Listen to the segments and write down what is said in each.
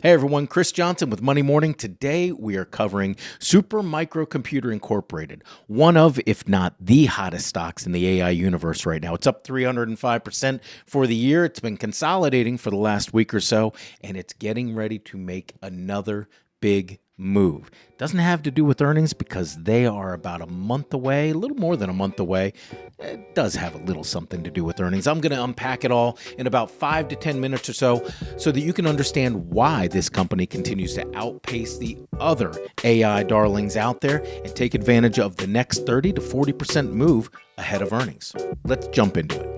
Hey everyone, Chris Johnson with Money Morning. Today we are covering Super Microcomputer Incorporated, one of, if not the hottest stocks in the AI universe right now. It's up 305% for the year. It's been consolidating for the last week or so, and it's getting ready to make another big move. Doesn't have to do with earnings because they are about a month away, a little more than a month away. It does have a little something to do with earnings. I'm going to unpack it all in about 5 to 10 minutes or so that you can understand why this company continues to outpace the other AI darlings out there and take advantage of the next 30 to 40% move ahead of earnings. Let's jump into it.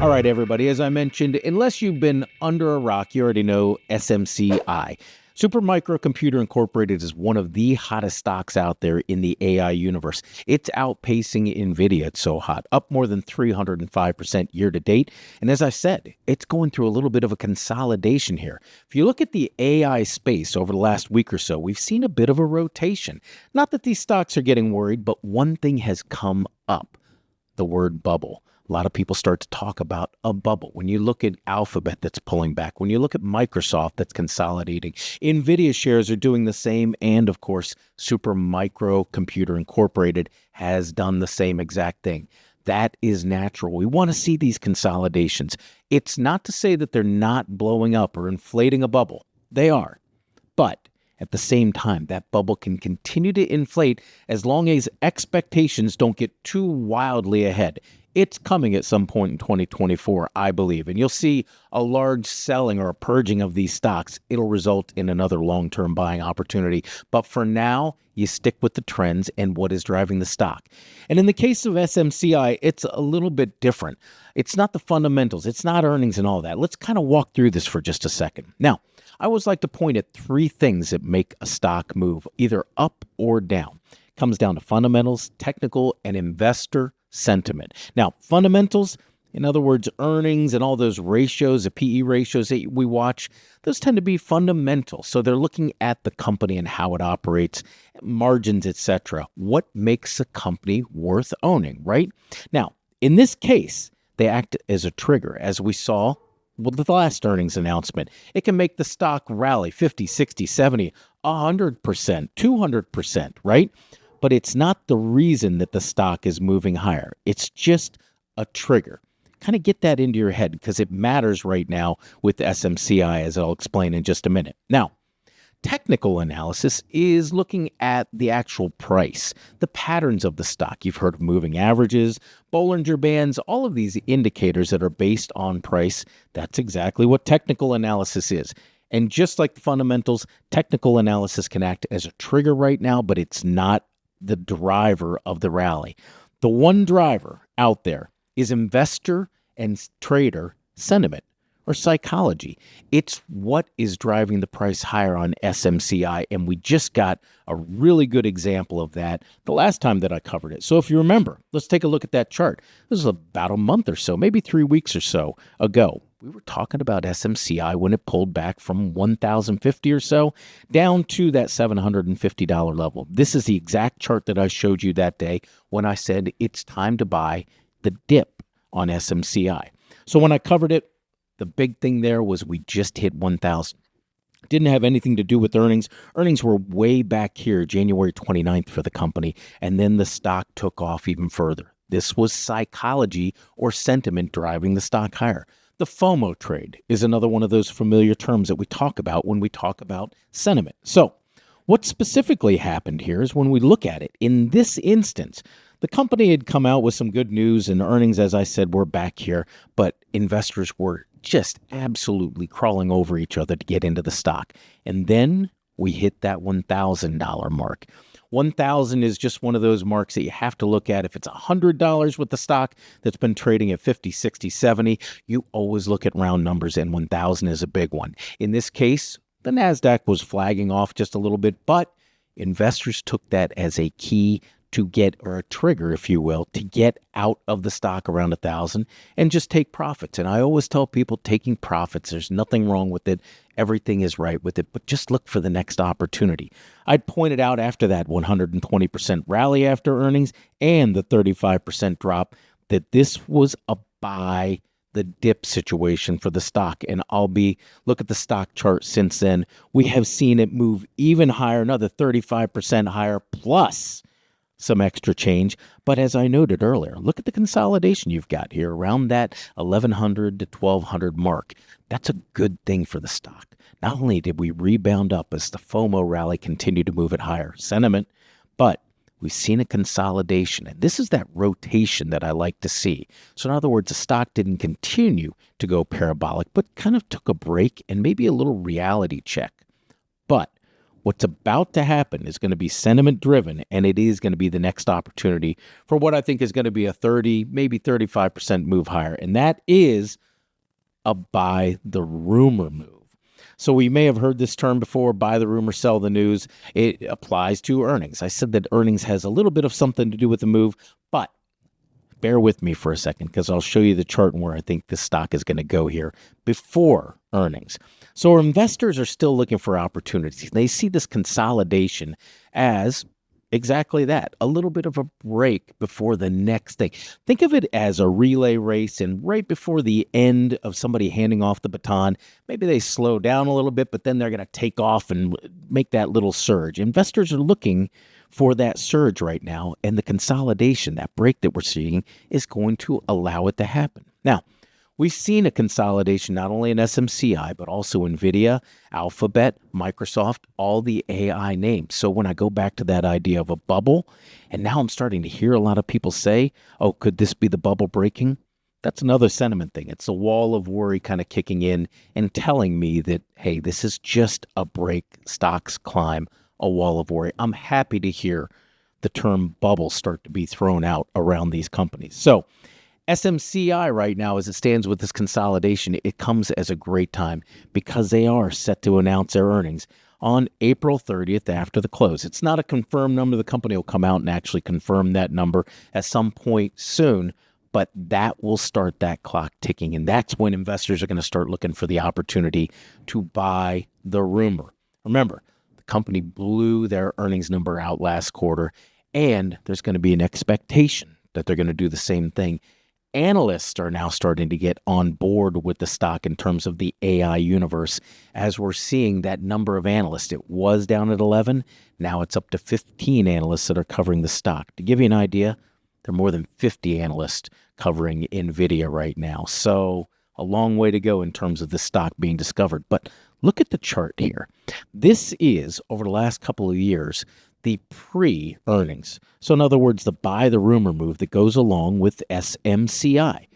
All right, everybody, as I mentioned, unless you've been under a rock, you already know SMCI. Super Microcomputer Incorporated is one of the hottest stocks out there in the AI universe. It's outpacing Nvidia. It's so hot, up more than 305% year to date. And as I said, it's going through a little bit of a consolidation here. If you look at the AI space over the last week or so, we've seen a bit of a rotation. Not that these stocks are getting worried, but one thing has come up, the word bubble. A lot of people start to talk about a bubble. When you look at Alphabet that's pulling back, when you look at Microsoft that's consolidating, Nvidia shares are doing the same, and of course, Super Microcomputer Incorporated has done the same exact thing. That is natural. We want to see these consolidations. It's not to say that they're not blowing up or inflating a bubble. They are. But at the same time, that bubble can continue to inflate as long as expectations don't get too wildly ahead. It's coming at some point in 2024, I believe, and you'll see a large selling or a purging of these stocks. It'll result in another long-term buying opportunity. But for now, you stick with the trends and what is driving the stock. And in the case of SMCI, it's a little bit different. It's not the fundamentals. It's not earnings and all that. Let's kind of walk through this for just a second. Now, I always like to point at three things that make a stock move, either up or down. It comes down to fundamentals, technical, and investor sentiment. Now, fundamentals, in other words, earnings and all those ratios, the PE ratios that we watch, those tend to be fundamental. So they're looking at the company and how it operates, margins, etc. What makes a company worth owning, right? Now, in this case, they act as a trigger, as we saw with the last earnings announcement. It can make the stock rally 50, 60, 70, 100%, 200%, right? But it's not the reason that the stock is moving higher. It's just a trigger. Kind of get that into your head because it matters right now with SMCI, as I'll explain in just a minute. Now, technical analysis is looking at the actual price, the patterns of the stock. You've heard of moving averages, Bollinger bands, all of these indicators that are based on price. That's exactly what technical analysis is. And just like the fundamentals, technical analysis can act as a trigger right now, but it's not the driver of the rally. The one driver out there is investor and trader sentiment or psychology. It's what is driving the price higher on SMCI, and we just got a really good example of that the last time that I covered it. So if you remember, let's take a look at that chart. This is about a month or so, maybe 3 weeks or so ago. We were talking about SMCI when it pulled back from 1,050 or so down to that $750 level. This is the exact chart that I showed you that day when I said it's time to buy the dip on SMCI. So when I covered it, the big thing there was we just hit 1,000. Didn't have anything to do with earnings. Earnings were way back here, January 29th for the company, and then the stock took off even further. This was psychology or sentiment driving the stock higher. The FOMO trade is another one of those familiar terms that we talk about when we talk about sentiment. So what specifically happened here is when we look at it, in this instance, the company had come out with some good news and earnings, as I said, were back here, but investors were just absolutely crawling over each other to get into the stock. And then we hit that $1,000 mark. 1,000 is just one of those marks that you have to look at. If it's $100 with the stock that's been trading at 50, 60, 70, you always look at round numbers, and 1,000 is a big one. In this case, the NASDAQ was flagging off just a little bit, but investors took that as a key to get, or a trigger, if you will, to get out of the stock around 1,000 and just take profits. And I always tell people taking profits, there's nothing wrong with it. Everything is right with it, but just look for the next opportunity. I'd pointed out after that 120% rally after earnings and the 35% drop that this was a buy the dip situation for the stock. And look at the stock chart since then. We have seen it move even higher, another 35% higher, plus some extra change. But as I noted earlier, look at the consolidation you've got here around that 1,100 to 1,200 mark. That's a good thing for the stock. Not only did we rebound up as the FOMO rally continued to move at higher sentiment, but we've seen a consolidation. And this is that rotation that I like to see. So in other words, the stock didn't continue to go parabolic, but kind of took a break and maybe a little reality check. But what's about to happen is going to be sentiment driven, and it is going to be the next opportunity for what I think is going to be a 30, maybe 35% move higher. And that is a buy the rumor move. So we may have heard this term before, buy the rumor, sell the news. It applies to earnings. I said that earnings has a little bit of something to do with the move, but bear with me for a second because I'll show you the chart and where I think this stock is going to go here before earnings. So our investors are still looking for opportunities. They see this consolidation as exactly that, a little bit of a break before the next thing. Think of it as a relay race, and right before the end of somebody handing off the baton, maybe they slow down a little bit, but then they're going to take off and make that little surge. Investors are looking for that surge right now, and the consolidation, that break that we're seeing, is going to allow it to happen. Now, we've seen a consolidation not only in SMCI, but also Nvidia, Alphabet, Microsoft, all the AI names. So when I go back to that idea of a bubble, and now I'm starting to hear a lot of people say, oh, could this be the bubble breaking? That's another sentiment thing. It's a wall of worry kind of kicking in and telling me that, hey, this is just a break. Stocks climb a wall of worry. I'm happy to hear the term bubble start to be thrown out around these companies. So SMCI right now, as it stands with this consolidation, it comes as a great time because they are set to announce their earnings on April 30th after the close. It's not a confirmed number. The company will come out and actually confirm that number at some point soon, but that will start that clock ticking. And that's when investors are going to start looking for the opportunity to buy the rumor. Remember, the company blew their earnings number out last quarter, and there's going to be an expectation that they're going to do the same thing. Analysts are now starting to get on board with the stock in terms of the AI universe, as we're seeing that number of analysts. It was down at 11. Now it's up to 15 analysts that are covering the stock. To give you an idea, there are more than 50 analysts covering Nvidia right now. So a long way to go in terms of the stock being discovered. But look at the chart here. This is, over the last couple of years, the pre-earnings. So in other words, the buy the rumor move that goes along with SMCI.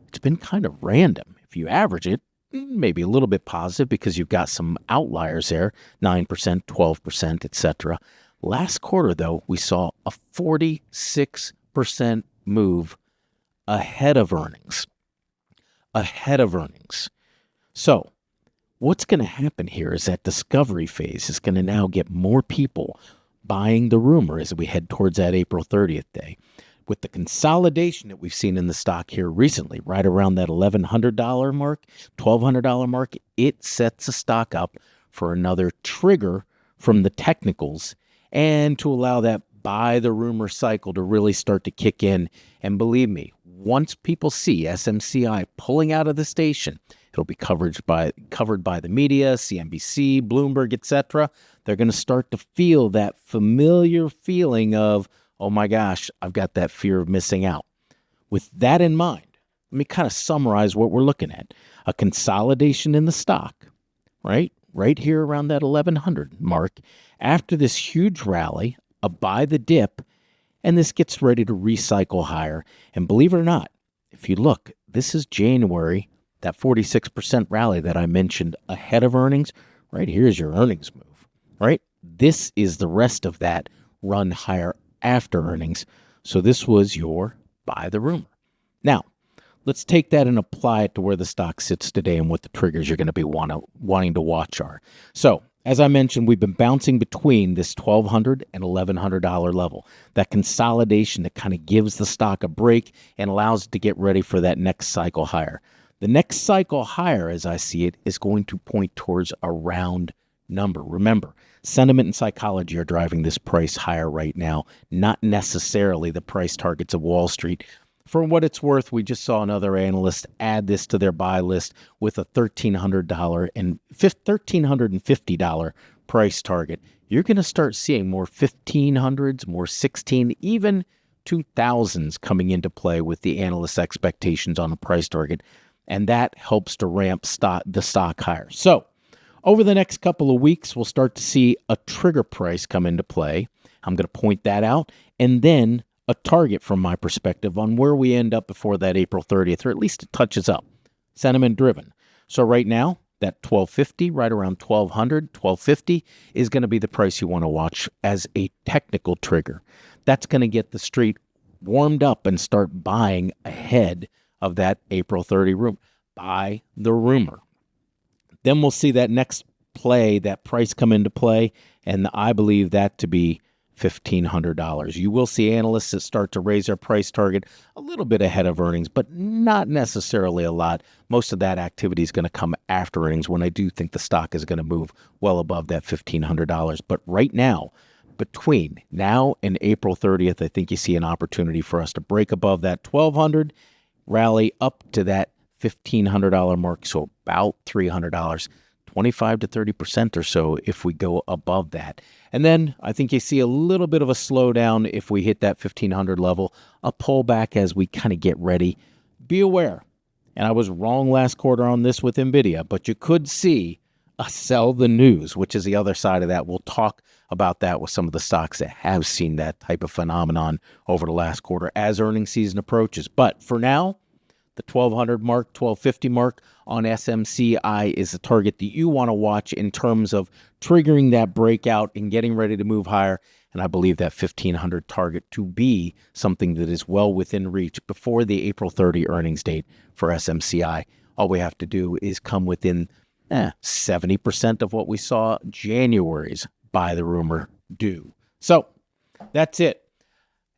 It's been kind of random. If you average it, maybe a little bit positive because you've got some outliers there, 9%, 12%, etc. Last quarter, though, we saw a 46% move ahead of earnings. Ahead of earnings. So what's going to happen here is that discovery phase is going to now get more people buying the rumor as we head towards that April 30th day. With the consolidation that we've seen in the stock here recently, right around that $1,100 mark, $1,200 mark, it sets the stock up for another trigger from the technicals and to allow that buy the rumor cycle to really start to kick in. And believe me, once people see SMCI pulling out of the station, it'll be covered by the media, CNBC, Bloomberg, etc. They're going to start to feel that familiar feeling of, oh my gosh, I've got that fear of missing out. With that in mind, let me kind of summarize what we're looking at. A consolidation in the stock, right here around that 1,100 mark. After this huge rally, a buy the dip, and this gets ready to recycle higher. And believe it or not, if you look, this is January, that 46% rally that I mentioned ahead of earnings. Right here's your earnings move, right? This is the rest of that run higher after earnings. So this was your buy the rumor. Now, let's take that and apply it to where the stock sits today and what the triggers you're going to be wanting to watch are. So As I mentioned, we've been bouncing between this $1,200 and $1,100 level. That consolidation that kind of gives the stock a break and allows it to get ready for that next cycle higher. The next cycle higher, as I see it, is going to point towards a round number. Remember, sentiment and psychology are driving this price higher right now, not necessarily the price targets of Wall Street. For what it's worth, we just saw another analyst add this to their buy list with a $1,300 and $1,350 price target. You're going to start seeing more 1,500s, more 16, even 2,000s coming into play with the analysts' expectations on a price target, and that helps to ramp the stock higher. So, over the next couple of weeks, we'll start to see a trigger price come into play. I'm going to point that out, and then a target from my perspective on where we end up before that April 30th, or at least it touches up. Sentiment driven. So right now, that 1250, right around 1200, 1250 is going to be the price you want to watch as a technical trigger. That's going to get the street warmed up and start buying ahead of that April 30 rumor. Buy the rumor. Then we'll see that next play, that price come into play, and I believe that to be $1,500. You will see analysts that start to raise their price target a little bit ahead of earnings, but not necessarily a lot. Most of that activity is going to come after earnings when I do think the stock is going to move well above that $1,500. But right now, between now and April 30th, I think you see an opportunity for us to break above that $1,200, rally up to that $1,500 mark, so about $300, 25 to 30% or so if we go above that. And then I think you see a little bit of a slowdown if we hit that 1,500 level, a pullback as we kind of get ready. Be aware, and I was wrong last quarter on this with Nvidia, but you could see a sell the news, which is the other side of that. We'll talk about that with some of the stocks that have seen that type of phenomenon over the last quarter as earnings season approaches. But for now, the 1,200 mark, 1,250 mark on SMCI is the target that you want to watch in terms of triggering that breakout and getting ready to move higher. And I believe that 1,500 target to be something that is well within reach before the April 30 earnings date for SMCI. All we have to do is come within 70% of what we saw January's buy the rumor do. So that's it.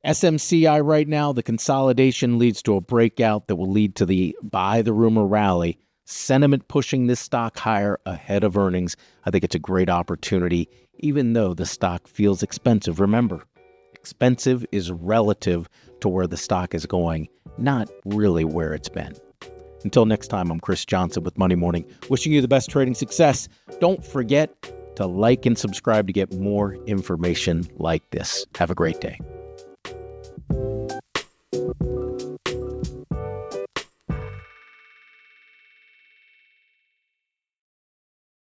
SMCI right now, the consolidation leads to a breakout that will lead to the buy the rumor rally. Sentiment pushing this stock higher ahead of earnings. I think it's a great opportunity, even though the stock feels expensive. Remember, expensive is relative to where the stock is going, not really where it's been. Until next time, I'm Chris Johnson with Monday Morning, wishing you the best trading success. Don't forget to like and subscribe to get more information like this. Have a great day.